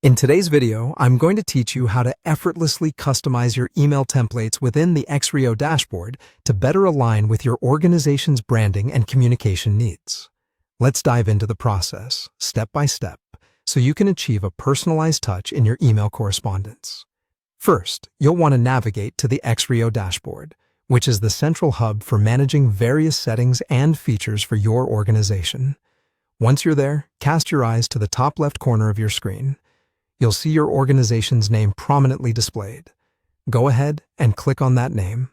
In today's video, I'm going to teach you how to effortlessly customize your email templates within the Xero dashboard to better align with your organization's branding and communication needs. Let's dive into the process, step by step, so you can achieve a personalized touch in your email correspondence. First, you'll want to navigate to the Xero dashboard, which is the central hub for managing various settings and features for your organization. Once you're there, cast your eyes to the top left corner of your screen. You'll see your organization's name prominently displayed. Go ahead and click on that name.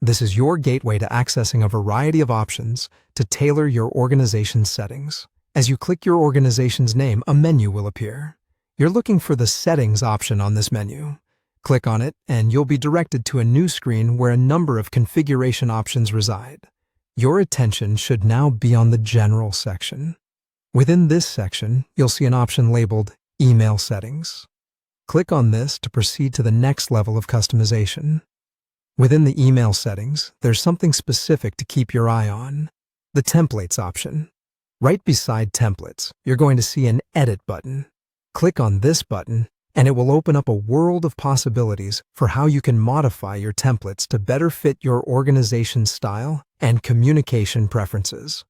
This is your gateway to accessing a variety of options to tailor your organization's settings. As you click your organization's name, a menu will appear. You're looking for the Settings option on this menu. Click on it, and you'll be directed to a new screen where a number of configuration options reside. Your attention should now be on the General section. Within this section, you'll see an option labeled Email Settings. Click on this to proceed to the next level of customization. Within the email settings, there's something specific to keep your eye on: the Templates option. Right beside Templates, you're going to see an Edit button. Click on this button, and it will open up a world of possibilities for how you can modify your templates to better fit your organization's style and communication preferences.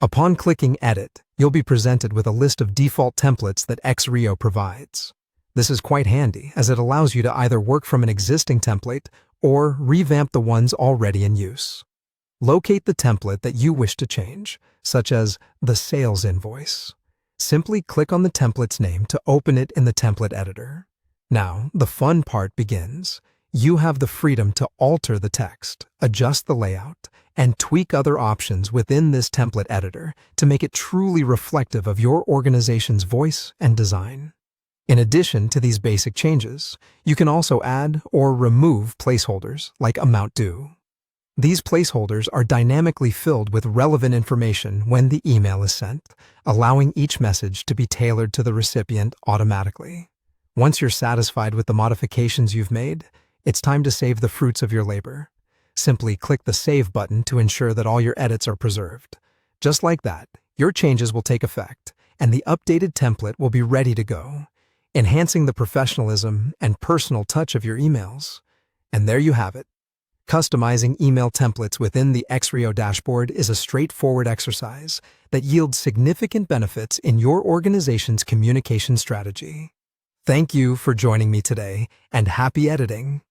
Upon clicking Edit, you'll be presented with a list of default templates that Xero provides. This is quite handy, as it allows you to either work from an existing template or revamp the ones already in use. Locate the template that you wish to change, such as the sales invoice. Simply click on the template's name to open it in the template editor. Now, the fun part begins. You have the freedom to alter the text, adjust the layout, and tweak other options within this template editor to make it truly reflective of your organization's voice and design. In addition to these basic changes, you can also add or remove placeholders like amount due. These placeholders are dynamically filled with relevant information when the email is sent, allowing each message to be tailored to the recipient automatically. Once you're satisfied with the modifications you've made, it's time to save the fruits of your labor. Simply click the Save button to ensure that all your edits are preserved. Just like that, your changes will take effect, and the updated template will be ready to go, enhancing the professionalism and personal touch of your emails. And there you have it. Customizing email templates within the Xero dashboard is a straightforward exercise that yields significant benefits in your organization's communication strategy. Thank you for joining me today, and happy editing!